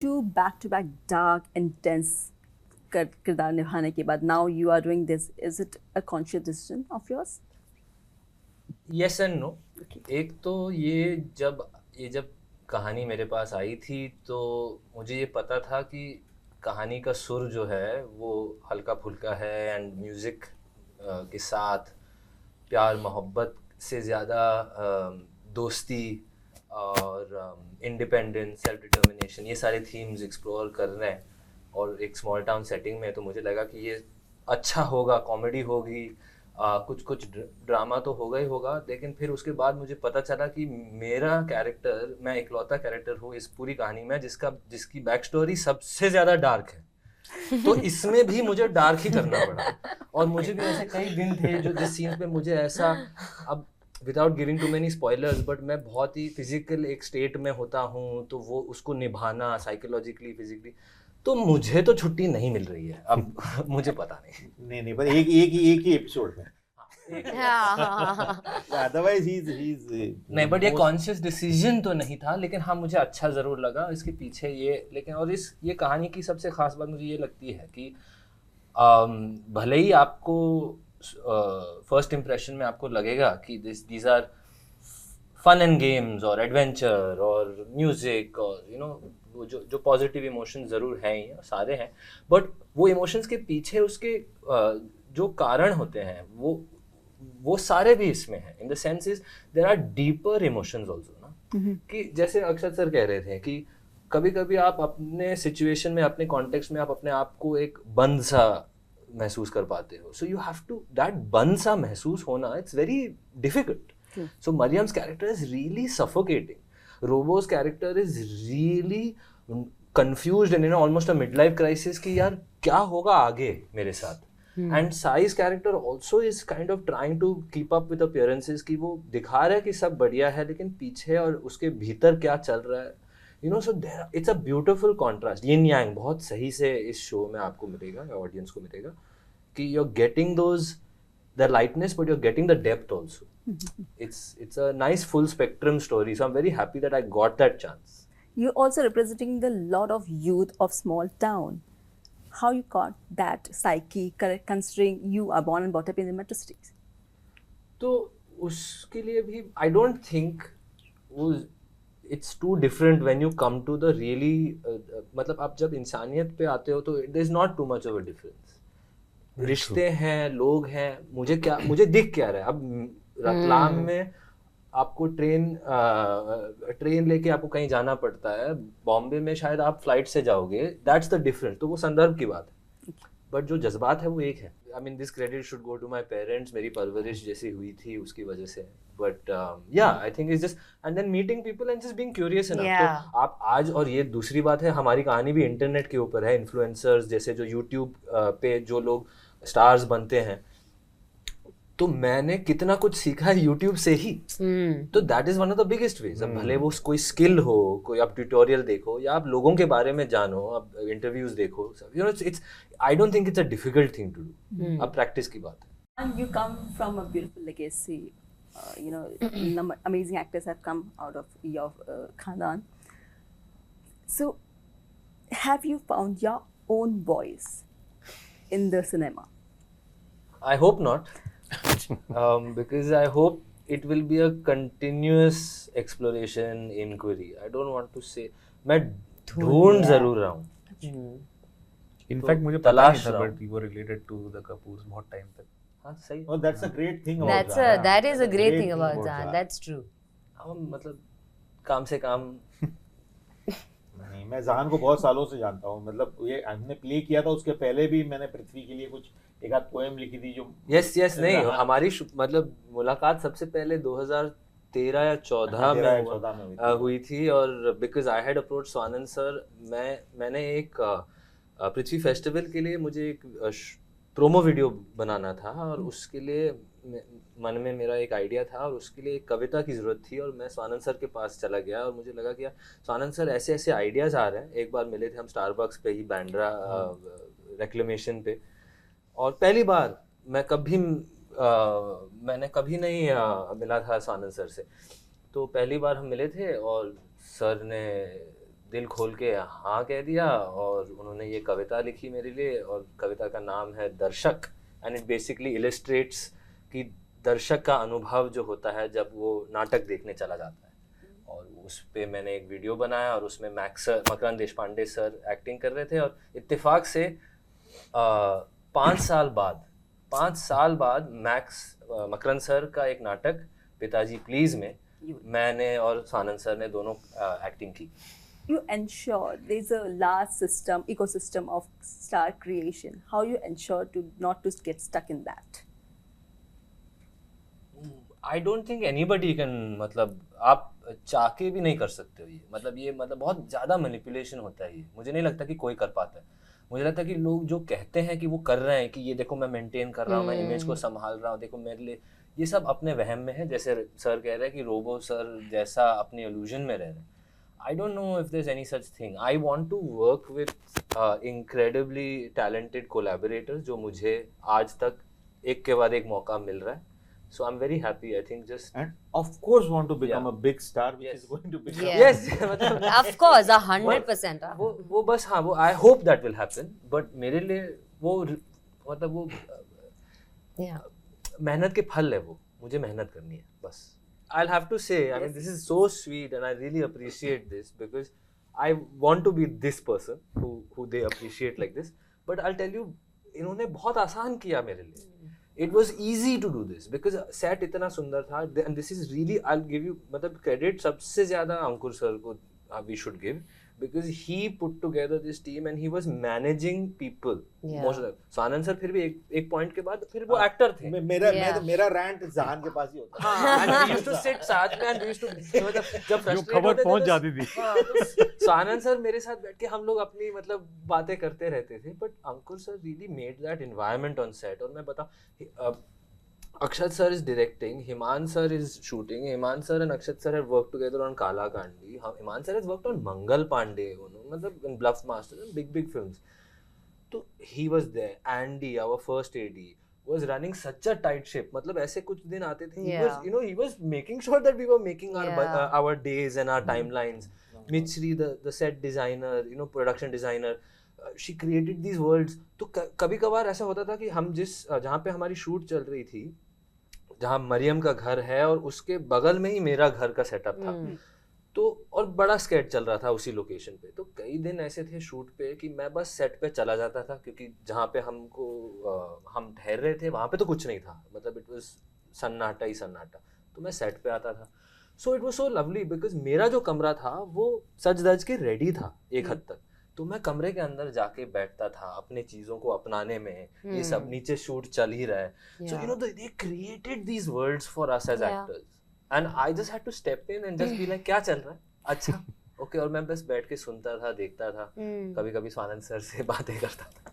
To back dark intense किरदार निभाने के बाद now you are doing this, is it a conscious decision of yours? Yes and no. एक तो ये जब कहानी मेरे पास आई थी तो मुझे ये पता था कि कहानी का सुर जो है वो हल्का फुल्का है एंड म्यूज़िक के साथ प्यार मोहब्बत से ज़्यादा दोस्ती और इंडिपेंडेंस सेल्फ डिटर्मिनेशन ये सारे थीम्स एक्सप्लोर कर रहे हैं और एक स्मॉल टाउन सेटिंग में। तो मुझे लगा कि ये अच्छा होगा, कॉमेडी होगी, कुछ कुछ ड्रामा तो होगा ही होगा। लेकिन फिर उसके बाद मुझे पता चला कि मेरा कैरेक्टर, मैं इकलौता कैरेक्टर हूँ इस पूरी कहानी में जिसकी बैक स्टोरी सबसे ज़्यादा डार्क है। तो इसमें भी मुझे डार्क ही करना पड़ा। और मुझे भी ऐसे कई दिन थे जो जिस सीन पे मुझे ऐसा, अब without giving too many spoilers, but मैं बहुत ही फिजिकल एक स्टेट में होता हूँ तो वो उसको निभाना साइकोलॉजिकली फिजिकली, तो मुझे तो छुट्टी नहीं मिल रही है अब। मुझे पता नहीं। नहीं, पर एक ही एपिसोड में हाँ अदरवाइज ही इज नहीं, बट ये कॉन्शियस डिसीजन तो नहीं था, लेकिन हाँ मुझे अच्छा ज़रूर लगा इसके पीछे ये। लेकिन और ये कहानी की सबसे खास बात मुझे ये लगती है कि भले ही आपको फर्स्ट इम्प्रेशन में आपको लगेगा कि these are fun and games और एडवेंचर और म्यूज़िक और वो जो पॉजिटिव इमोशन ज़रूर हैं, ये सारे हैं, बट वो इमोशंस के पीछे उसके जो कारण होते हैं वो सारे भी इसमें हैं। In the sense is there are deeper emotions also ना, कि जैसे अक्षत सर कह रहे थे कि कभी कभी आप अपने सिचुएशन में, अपने कॉन्टेक्स्ट में आप अपने आप को एक बंद सा महसूस कर पाते हो। So you have to, that बंद सा महसूस होना, it's very difficult. So Mariam's character is really suffocating, Robo's character is really confused and almost a mid life crisis कि यार क्या होगा आगे मेरे साथ। एंड साइज character also is kind of trying to keep up with appearances, कि वो दिखा रहा है कि सब बढ़िया है लेकिन पीछे और उसके भीतर क्या चल रहा है। So there it's a beautiful contrast, yin yang बहुत सही से इस शो में आपको मिलेगा या ऑडियंस को मिलेगा कि you are getting those the lightness but you are getting the depth also. It's a nice full spectrum story, so I'm very happy that I got that chance. You're also representing the lot of youth of small town. How you got that psyche, considering you are born and brought up in the metro cities? तो उसके लिए भी I don't think वो it's too different when you come to the really मतलब आप जब इंसानियत पे आते हो तो there's not too much of a difference. रिश्ते हैं, लोग हैं, मुझे दिख क्या रहा है अब रतलाम में आपको ट्रेन लेके आपको कहीं जाना पड़ता है, बॉम्बे में शायद आप फ्लाइट से जाओगे, दैट्स द डिफरेंस। तो वो संदर्भ की बात है, बट जो जज्बात है वो एक है। I mean this credit should go to my parents, मेरी परवरिश जैसी हुई थी उसकी वजह से। But yeah I think it's just and then meeting people and just being curious enough. तो आप आज, और ये दूसरी बात है, हमारी कहानी भी इंटरनेट के ऊपर है, इन्फ्लुएंसर्स जैसे जो यूट्यूब पे जो लोग स्टार्स बनते हैं, तो मैंने कितना कुछ सीखा है यूट्यूब से ही। तो that is one of the biggest ways. अब भले वो कोई स्किल हो, कोई आप ट्यूटोरियल देखो या आप लोगों के बारे में जानो, आप इंटरव्यूज देखो, it's I don't think it's a difficult thing to do. अब प्रैक्टिस की बात है। And you come from a beautiful legacy. Amazing actors have come out of your khandan. So, have you found your own voice in the cinema? I hope not. Because I hope it will be a continuous exploration, inquiry. I don't want to say मैं ढूंढ जरूर रहा हूँ। In fact मुझे पता नहीं था but you were related to the Kapoors बहुत टाइम तक। हाँ सही। Oh, that's a great thing about Zana. that is a great thing about Zana. That's true. हम मतलब काम से काम। नहीं, मैं जहान को बहुत सालों से जानता हूँ। मतलब ये हमने प्ले किया था, उसके पहले भी मैंने पृथ्वी के लिए कुछ एक आध पोएम लिखी थी जो यस नहीं, हमारी मतलब मुलाकात सबसे पहले 2013 या 14 में हुई थी। और because I had approach Swanand sir, मैंने एक पृथ्वी फेस्टिवल के लिए मुझे एक प्रोमो वीडियो बनाना था और उसके लिए मन में मेरा एक आइडिया था और उसके लिए एक कविता की ज़रूरत थी। और मैं स्वानंद सर के पास चला गया और मुझे लगा कि यार स्वानंद सर ऐसे ऐसे आइडियाज़ आ रहे हैं। एक बार मिले थे हम स्टारबक्स पे ही, बैंड्रा रेक्लेमेशन पे, और पहली बार मैंने कभी नहीं मिला था स्वानंद सर से। तो पहली बार हम मिले थे और सर ने दिल खोल के हाँ कह दिया और उन्होंने ये कविता लिखी मेरे लिए और कविता का नाम है दर्शक एंड इट बेसिकली इलस्ट्रेट्स कि दर्शक का अनुभव जो होता है जब वो नाटक देखने चला जाता है। और उस पे मैंने एक वीडियो बनाया और उसमें मैक्स सर, मकरंद देशपांडे सर एक्टिंग कर रहे थे और इत्तेफाक से 5 साल बाद मकरंद सर का एक नाटक पिताजी प्लीज में मैंने और सानंद सर ने दोनों एक्टिंग की। You ensure there's a large ecosystem of star creation. How you ensure not to get stuck in that? I don't think anybody can, मतलब आप चाह के भी नहीं कर सकते हो ये, मतलब ये मतलब बहुत ज़्यादा मैनिपुलेशन होता है ये। मुझे नहीं लगता कि कोई कर पाता है। मुझे लगता है कि लोग जो कहते हैं कि वो कर रहे हैं कि ये देखो मैं मेंटेन कर रहा हूँ, मैं इमेज को संभाल रहा हूँ, देखो मेरे लिए, ये सब अपने वहम में है। जैसे सर कह रहे हैं कि रोबो सर जैसा अपनी इल्यूजन में रह रहे हैं। I don't know if there's any such thing. I want to work with incredibly talented collaborators जो मुझे आज तक एक के बाद एक मौका मिल रहा है. So I'm very happy. I think just and of course want to become Yeah. a big star, which Yes. is going to become. Yeah. yes मतलब Of course, 100%. वो बस हाँ वो I hope that will happen. But मेरे लिए वो मतलब वो Yeah. मेहनत के फल है वो. मुझे मेहनत करनी है बस. I'll have to say, I mean, this is so sweet and I really appreciate this because I want to be this person who they appreciate like this. But I'll tell you, इन्होंने बहुत आसान किया मेरे लिए. It was easy to do this because set इतना सुंदर था and this is really, I'll give you, मतलब credit सबसे ज़्यादा अंकुर सर को we should give because he put together this team and he was managing people. Yeah. Most of them. So Anand sir फिर भी एक point के बाद फिर वो एक्टर थे. मेरा rant जहान के पास ही होता है. हाँ, and we used to sit साथ में and we used to मतलब जब जो frustrate खबर होते थे पहुंच तो- जाती थी. हाँ, तो आनंद सर मेरे साथ बैठ के हम लोग अपनी मतलब बातें करते रहते थे but Ankur sir really made that environment on set. और मैं बताऊँ Akshat sir is directing, Himan sir is shooting, Himan sir and Akshat sir have worked together on Kala Kandi, Himan sir has worked on Mangal Pandey, मतलब in Bluff Masters and big films. So he was there. Andy, our first AD, was running such a tight ship. मतलब ऐसे कुछ दिन आते थे. He was, Yeah. he was making sure that we were making Yeah. our days and our timelines. Michri, the set designer, production designer. She created these worlds. तो कभी कभार ऐसा होता था कि हम जहाँ पे हमारी शूट चल रही थी, जहाँ मरियम का घर है और उसके बगल में ही मेरा घर का सेटअप था. तो और बड़ा स्केट चल रहा था उसी लोकेशन पे. तो कई दिन ऐसे थे शूट पे कि मैं बस सेट पे चला जाता था क्योंकि जहाँ पे हम ठहर रहे थे वहाँ पे तो कुछ नहीं था. मतलब इट वाज सन्नाटा ही सन्नाटा. तो मैं सेट पे आता था. So it was so lovely because मेरा जो कमरा था वो सज धज के रेडी था एक हद तक. तो मैं कमरे के अंदर जाके बैठता था अपने चीजों को अपनाने में. ये सब नीचे शूट चल ही रहा है. सो they created these worlds for us as Yeah. actors. And I just had to step in and just be like, क्या चल रहा है? अच्छा, ओके. और मैं बस बैठ के सुनता था, देखता था. कभी कभी स्वानंद सर से बातें करता था.